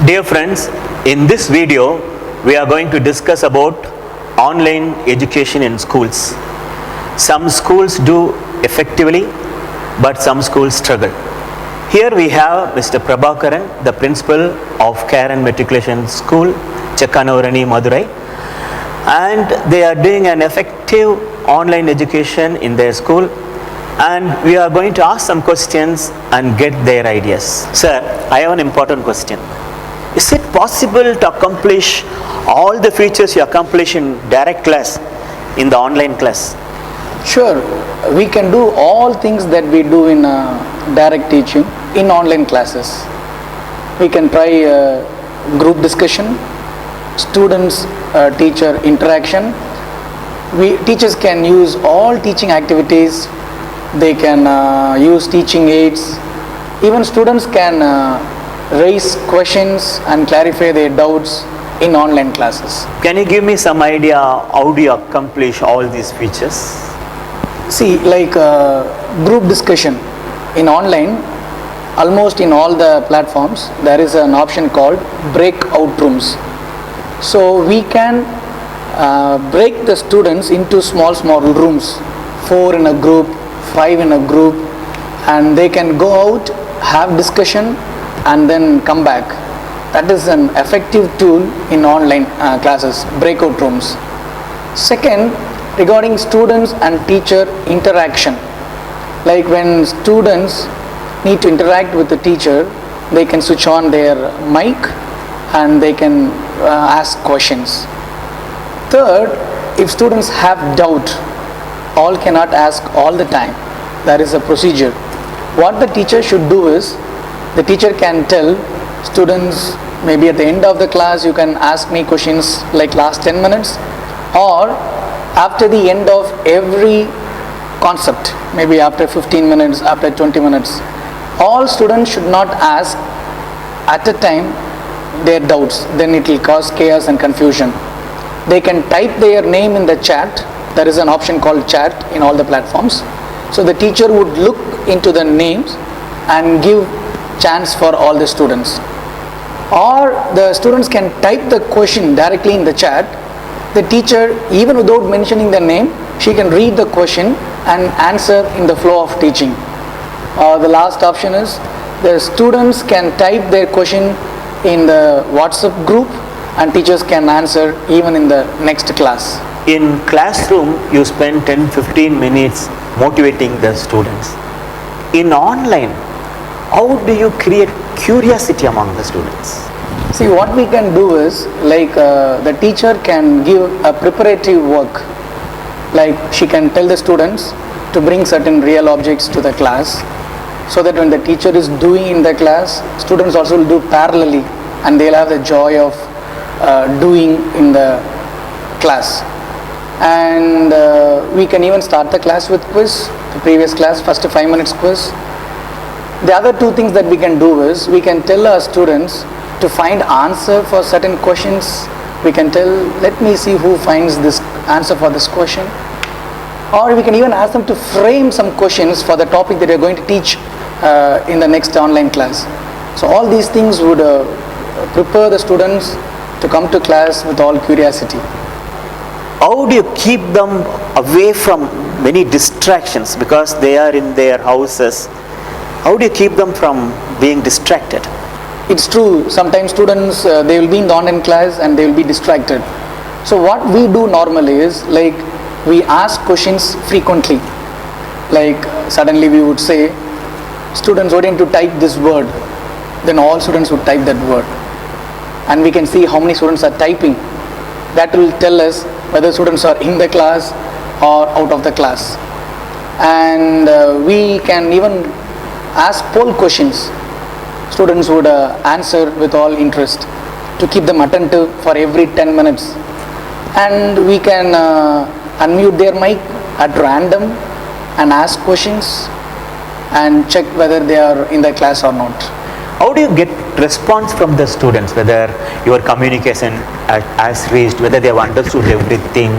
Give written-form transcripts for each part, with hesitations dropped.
Dear friends, in this video we are going to discuss about online education in schools. Some schools do effectively, but some schools struggle. Here we have Mr. P.Prabhaharan, the principal of Keren Matriculation School, Checkanurani, Madurai, and they are doing an effective online education in their school, and we are going to ask some questions and get their ideas. Sir, I have an important question. Is it possible to accomplish all the features you accomplish in direct class in the online class? Sure, we can do all things that we do in direct teaching in online classes. We can try group discussion, students teacher interaction. Teachers can use all teaching activities. They can use teaching aids. Even students can raise questions and clarify their doubts in online classes. Can you give me some idea how do you accomplish all these features? See, like group discussion in online, almost in all the platforms, there is an option called breakout rooms. So we can break the students into small rooms, 4 in a group, 5 in a group, and they can go out, have discussion, and then come back. That is an effective tool in online classes, breakout rooms. Second, regarding students and teacher interaction, like when students need to interact with the teacher, they can switch on their mic and they can ask questions. Third, if students have doubt, all cannot ask all the time. There is a procedure. What the teacher should do is, the teacher can tell students, maybe at the end of the class you can ask me questions like last 10 minutes, or after the end of every concept, maybe after 15 minutes, after 20 minutes. All students should not ask at a time their doubts, then it will cause chaos and confusion. They can type their name in the chat. There is an option called chat in all the platforms. So the teacher would look into the names and give chance for all the students. Or the students can type the question directly in the chat. The teacher, even without mentioning the name, she can read the question and answer in the flow of teaching. The last option is, the students can type their question in the WhatsApp group and teachers can answer even in the next class. In classroom, you spend 10-15 minutes motivating the students. In online, how do you create curiosity among the students? See, what we can do is, like the teacher can give a preparatory work. Like she can tell the students to bring certain real objects to the class, so that when the teacher is doing in the class, students also will do parallelly and they'll have the joy of doing in the class. And we can even start the class with quiz, the previous class, first 5 minutes quiz. The other two things that we can do is, we can tell our students to find answer for certain questions. We can tell, let me see who finds this answer for this question. Or we can even ask them to frame some questions for the topic that we are going to teach in the next online class. So all these things would prepare the students to come to class with all curiosity. How do you keep them away from many distractions, because they are in their houses? How do you keep them from being distracted? It's true, sometimes students, they will be in the online class and they will be distracted. So what we do normally is, like, we ask questions frequently. Like suddenly we would say, students, why don't you type this word? Then all students would type that word. And we can see how many students are typing. That will tell us whether students are in the class or out of the class. And we can even ask poll questions. Students would answer with all interest to keep them attentive for every 10 minutes. And we can unmute their mic at random and ask questions and check whether they are in the class or not. How do you get response from the students, whether your communication has reached, whether they have understood everything?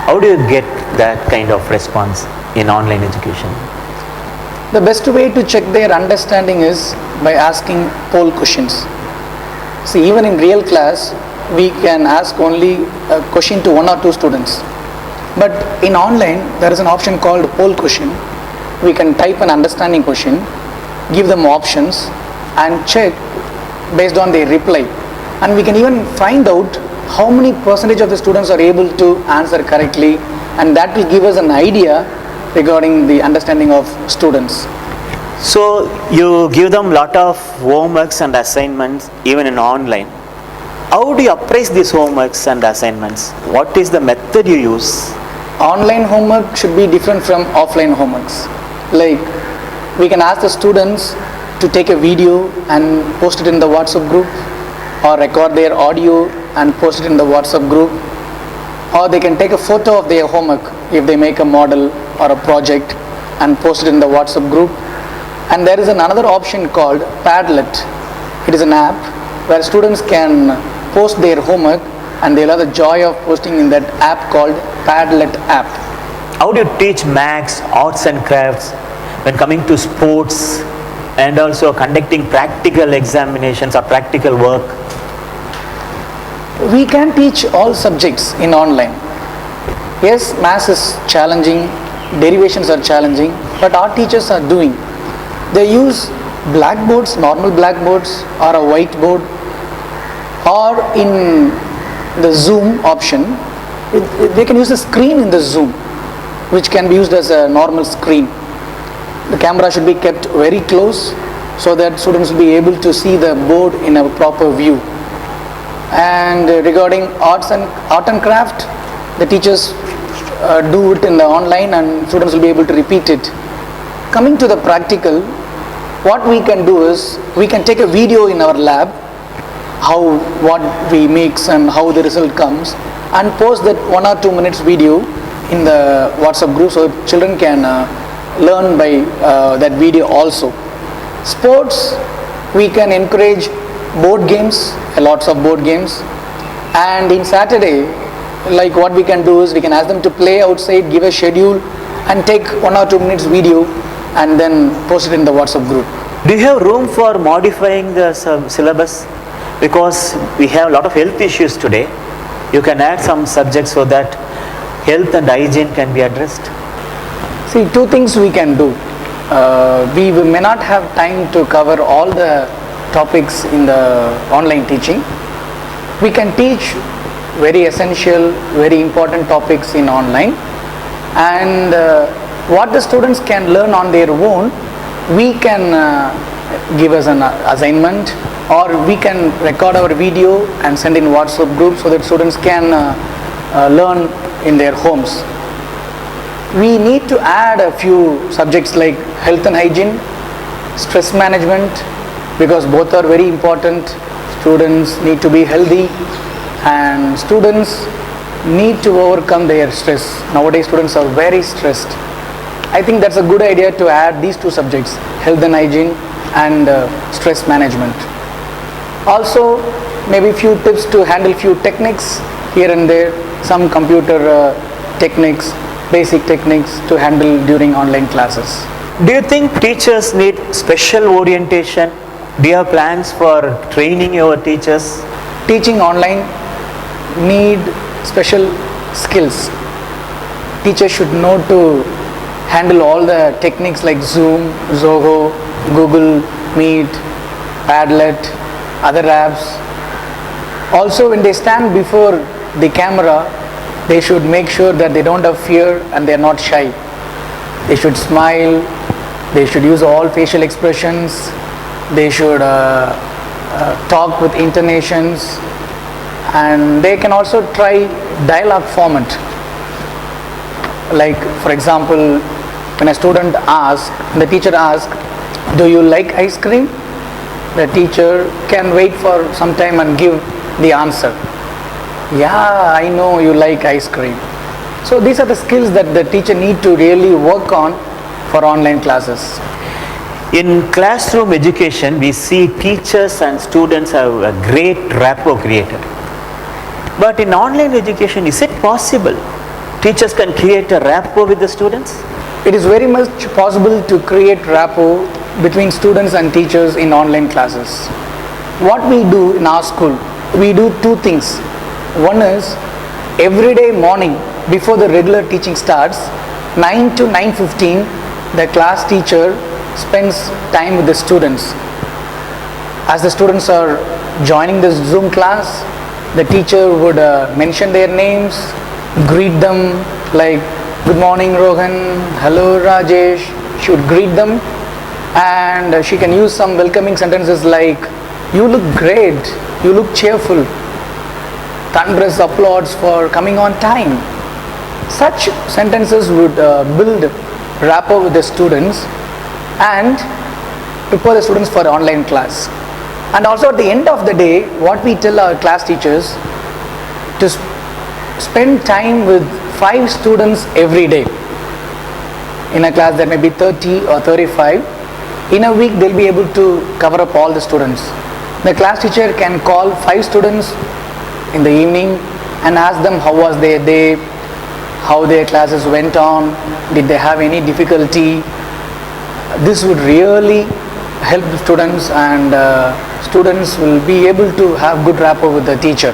How do you get that kind of response in online education? The best way to check their understanding is by asking poll questions. See, even in real class, we can ask only a question to one or two students. But in online, there is an option called poll question. We can type an understanding question, give them options, and check based on their reply. And we can even find out how many percentage of the students are able to answer correctly, and that will give us an idea regarding the understanding of students. So you give them lot of homeworks and assignments even in online. How do you appraise these homeworks and assignments? What is the method you use? Online homework should be different from offline homeworks. Like, we can ask the students to take a video and post it in the WhatsApp group, or record their audio and post it in the WhatsApp group, or they can take a photo of their homework if they make a model or a project and post it in the WhatsApp group. And there is another option called Padlet. It is an app where students can post their homework, and they'll have the joy of posting in that app called Padlet app. How do you teach maths, arts and crafts when coming to sports and also conducting practical examinations or practical work? We can teach all subjects in online. Yes, maths is challenging, derivations are challenging, but our teachers are doing. They use blackboards, normal blackboards, or a whiteboard, or in the Zoom option, they can use a screen in the Zoom, which can be used as a normal screen. The camera should be kept very close so that students will be able to see the board in a proper view. And regarding art and craft, the teachers do it in the online, and students will be able to repeat it. Coming to the practical, what we can do is we can take a video in our lab, what we mix and how the result comes, and post that 1 or 2 minutes video in the WhatsApp group so children can learn by that video also. Sports, we can encourage board games, lots of board games, and in Saturday, like what we can do is we can ask them to play outside, give a schedule, and take 1 or 2 minutes video and then post it in the WhatsApp group. Do you have room for modifying the syllabus? Because we have a lot of health issues today. You can add some subjects so that health and hygiene can be addressed. See, two things we can do. We may not have time to cover all the topics in the online teaching. We can teach very essential, very important topics in online, and what the students can learn on their own, we can give as an assignment, or we can record our video and send in WhatsApp group so that students can learn in their homes. We need to add a few subjects like health and hygiene, stress management, because both are very important. Students need to be healthy, and students need to overcome their stress. Nowadays students are very stressed. I think that's a good idea to add these two subjects, health and hygiene and stress management. Also, maybe few tips to handle few techniques here and there, some computer techniques, basic techniques to handle during online classes. Do you think teachers need special orientation? Do you have plans for training your teachers? Teaching online need special skills. Teachers should know to handle all the techniques like Zoom, Zoho, Google Meet, Padlet, other apps. Also, when they stand before the camera, they should make sure that they don't have fear and they are not shy. They should smile, they should use all facial expressions, they should talk with intonations, and they can also try dialogue format. Like, for example, when a student asks, the teacher asks, "Do you like ice cream?" The teacher can wait for some time and give the answer. "Yeah, I know you like ice cream." So these are the skills that the teacher need to really work on for online classes. In classroom education, we see teachers and students have a great rapport created. But in online education, is it possible teachers can create a rapport with the students? It is very much possible to create rapport between students and teachers in online classes. What we do in our school, we do two things. One is every day morning before the regular teaching starts, 9 to 9:15, the class teacher spends time with the students. As the students are joining this Zoom class, the teacher would mention their names, greet them like, good morning Rohan, hello Rajesh. She would greet them, and she can use some welcoming sentences like, you look great, you look cheerful, thunderous applause for coming on time. Such sentences would build rapport with the students and prepare the students for online class. And also at the end of the day, what we tell our class teachers, to spend time with 5 students every day. In a class there may be 30 or 35. In a week they'll be able to cover up all the students. The class teacher can call 5 students in the evening and ask them how was their day, how their classes went on, did they have any difficulty. This would really help the students, and students will be able to have good rapport with the teacher.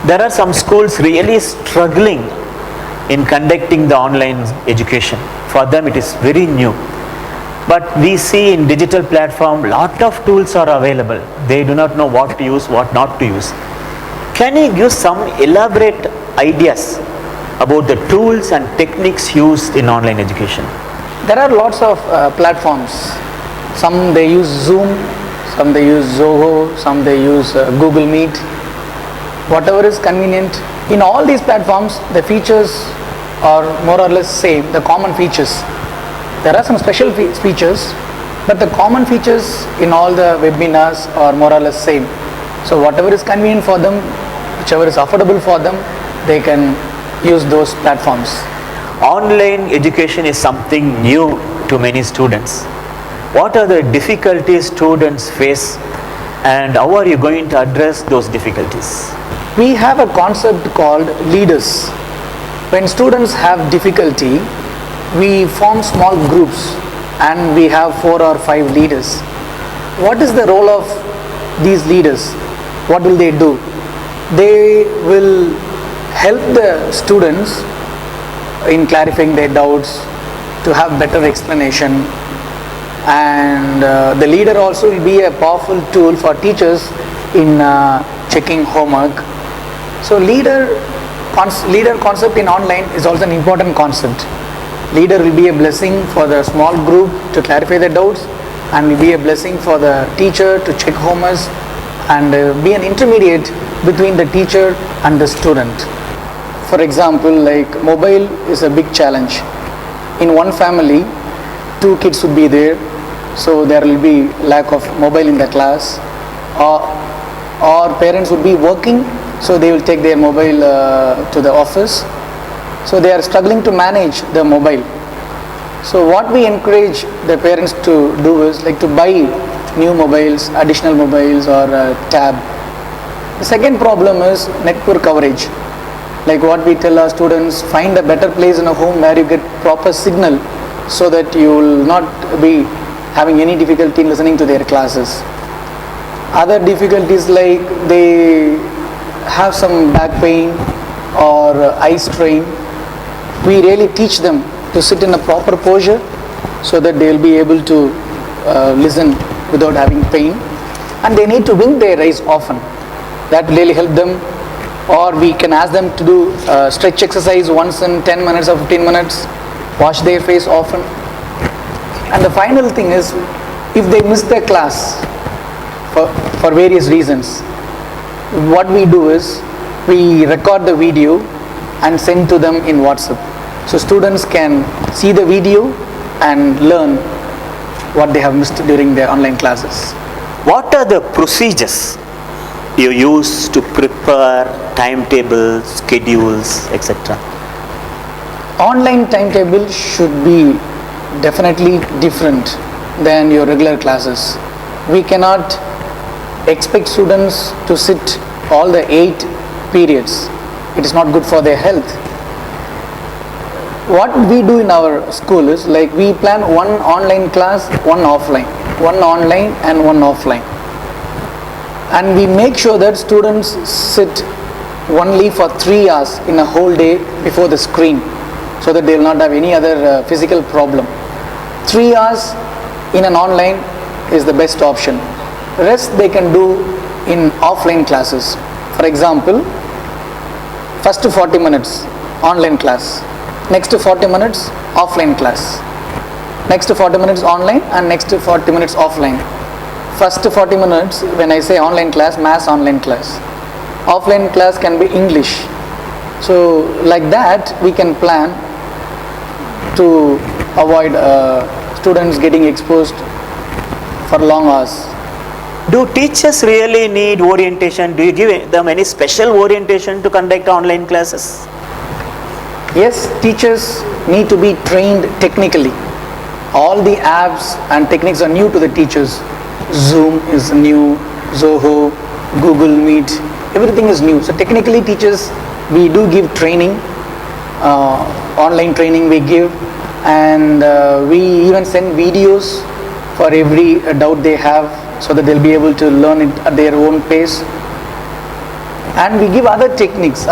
There are some schools really struggling in conducting the online education. For them it is very new. But we see in digital platform, lot of tools are available. They do not know what to use, what not to use. Can you give some elaborate ideas about the tools and techniques used in online education? There are lots of platforms. Some they use Zoom, some they use Zoho, some they use Google Meet. Whatever is convenient. In all these platforms, the features are more or less same, the common features. There are some special features, but the common features in all the webinars are more or less same. So whatever is convenient for them, whichever is affordable for them, they can use those platforms. Online education is something new to many students. What are the difficulties students face, and how are you going to address those difficulties? We have a concept called leaders. When students have difficulty, we form small groups and we have 4 or 5 leaders. What is the role of these leaders? What will they do? They will help the students in clarifying their doubts, to have better explanation, and the leader also will be a powerful tool for teachers in checking homework. So leader concept in online is also an important concept. Leader will be a blessing for the small group to clarify their doubts, and will be a blessing for the teacher to check homeworks, and be an intermediate between the teacher and the student. For example, like mobile is a big challenge. In one family, 2 kids would be there, so there will be lack of mobile in the class, or parents would be working, so they will take their mobile to the office. So they are struggling to manage the mobile. So what we encourage the parents to do is like to buy new mobiles, additional mobiles, or tab. The second problem is network coverage. Like what we tell our students, find a better place in a home where you get proper signal, so that you will not be having any difficulty in listening to their classes. Other difficulties like they have some back pain or eye strain, we really teach them to sit in a proper posture so that they will be able to listen without having pain, and they need to wink their eyes often. That will really help them. Or we can ask them to do stretch exercise once in 10 minutes or 15 minutes, wash their face often. And the final thing is, if they miss their class for various reasons, what we do is we record the video and send to them in WhatsApp. So students can see the video and learn what they have missed during their online classes. What are the procedures you use to prepare timetables, schedules, etc.? Online timetable should be definitely different than your regular classes. We cannot expect students to sit all the 8 periods. It is not good for their health. What we do in our school is like we plan 1 online class, 1 offline, 1 online and 1 offline. and we make sure that students sit only for 3 hours in a whole day before the screen, so that they will not have any other physical problem. 3 hours in an online is the best option. Rest they can do in offline classes. For example, first 40 minutes online class, next 40 minutes offline class, next 40 minutes online, and next 40 minutes offline. First 40 minutes, when I say online class, mass online class. Offline class can be English. So like that we can plan to avoid students getting exposed for long hours. Do teachers really need orientation? Do you give them any special orientation to conduct online classes? Yes, teachers need to be trained technically. All the apps and techniques are new to the teachers. Zoom is new, Zoho, Google Meet, everything is new. So technically teachers, we do give training, online training we give, and we even send videos for every doubt they have, so that they'll be able to learn it at their own pace. And we give other techniques,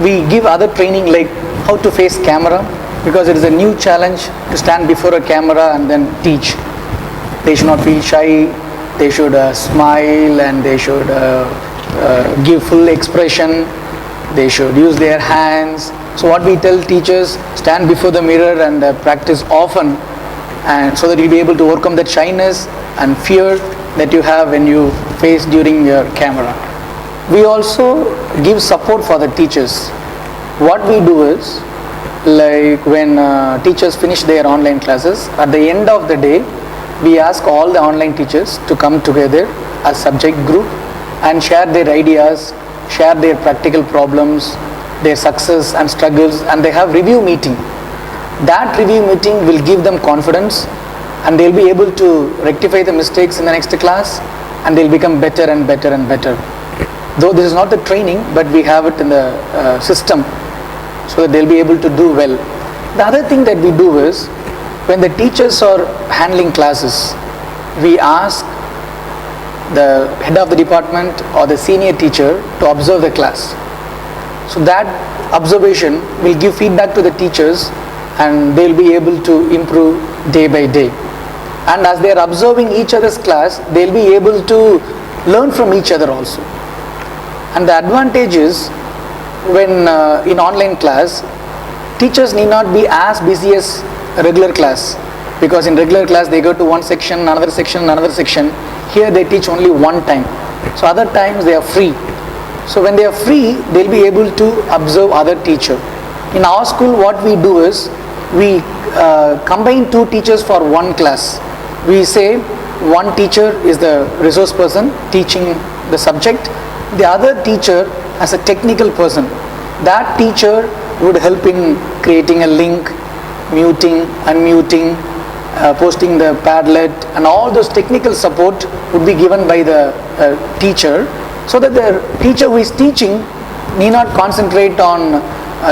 we give other training like how to face camera, because it is a new challenge to stand before a camera and then teach. They should not feel shy, they should smile, and they should give full expression, they should use their hands. So what we tell teachers, stand before the mirror and practice often, and so that you'll be able to overcome that shyness and fear that you have when you face during your camera. We also give support for the teachers. What we do is, like when teachers finish their online classes, at the end of the day, we ask all the online teachers to come together as subject group and share their ideas, share their practical problems, their success and struggles, and they have review meeting. That review meeting will give them confidence, and they'll be able to rectify the mistakes in the next class, and they'll become better and better and better. Though this is not the training, but we have it in the system, so that they'll be able to do well. The other thing that we do is, when the teachers are handling classes, we ask the head of the department or the senior teacher to observe the class. So that observation will give feedback to the teachers, and they'll be able to improve day by day. And as they are observing each other's class, they'll be able to learn from each other also. And the advantage is, when in online class, teachers need not be as busy as a regular class, because in regular class they go to one section, another section, another section. Here they teach only one time, so other times they are free. So when they are free, they'll be able to observe other teacher. In our school, what we do is, we combine 2 teachers for one class. We say one teacher is the resource person teaching the subject, the other teacher as a technical person. That teacher would help in creating a link, muting, unmuting, posting the Padlet, and all those technical support would be given by the teacher, so that the teacher who is teaching need not concentrate on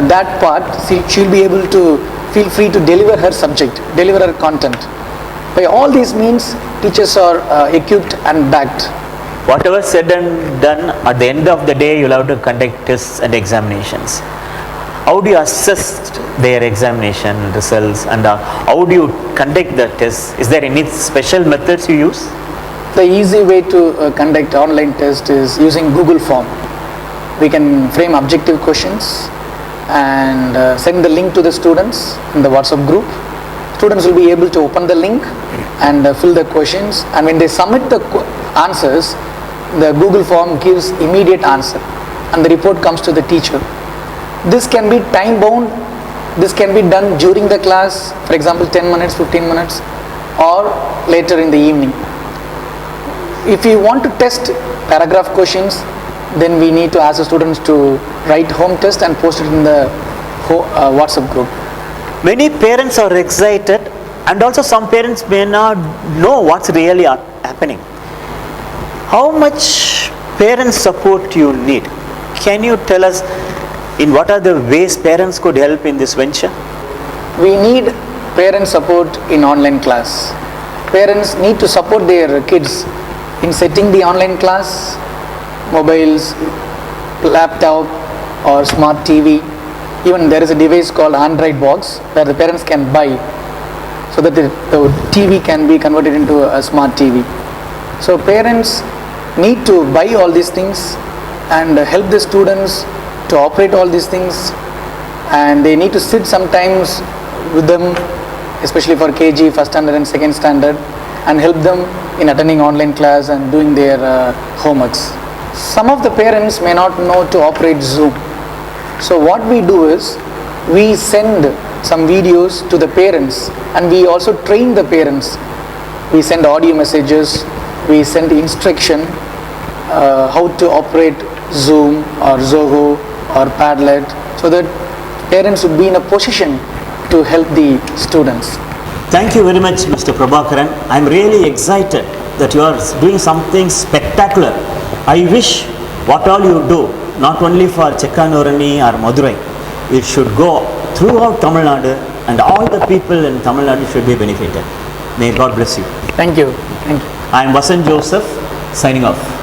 that part. She'll be able to feel free to deliver her subject, deliver her content. By all these means, teachers are equipped and backed. Whatever said and done, at the end of the day, you'll have to conduct tests and examinations. How do you assess their examination results, and how do you conduct the tests? Is there any special methods you use? The easy way to conduct online test is using Google form. We can frame objective questions and send the link to the students in the WhatsApp group. Students will be able to open the link and fill the questions, and when they submit the answers, the Google form gives immediate answer, and the report comes to the teacher. This can be time bound. This can be done during the class, for example 10 minutes, 15 minutes, or later in the evening. If we want to test paragraph questions, then we need to ask the students to write home test and post it in the WhatsApp group. Many parents are excited, and also some parents may not know what's really happening. How much parent support you need? Can you tell us in what are the ways parents could help in this venture? We need parent support in online class. parents need to support their kids in setting the online class, mobiles, laptop or smart TV. Even there is a device called Android box where the parents can buy so that the TV can be converted into a smart TV. So parents need to buy all these things and help the students to operate all these things, and they need to sit sometimes with them, especially for KG, first standard and second standard, and help them in attending online class and doing their homeworks. Some of the parents may not know to operate Zoom. So what we do is we send some videos to the parents and we also train the parents. We send audio messages, we send instruction how to operate Zoom or Zoho or Padlet, so that parents would be in a position to help the students. Thank you very much, Mr. Prabhaharan. I am really excited that you are doing something spectacular. I wish what all you do, not only for Checkanurani or Madurai, it should go throughout Tamil Nadu and all the people in Tamil Nadu should be benefited. May God bless you. Thank you. Thank you. I am Vasanth Joseph, signing off.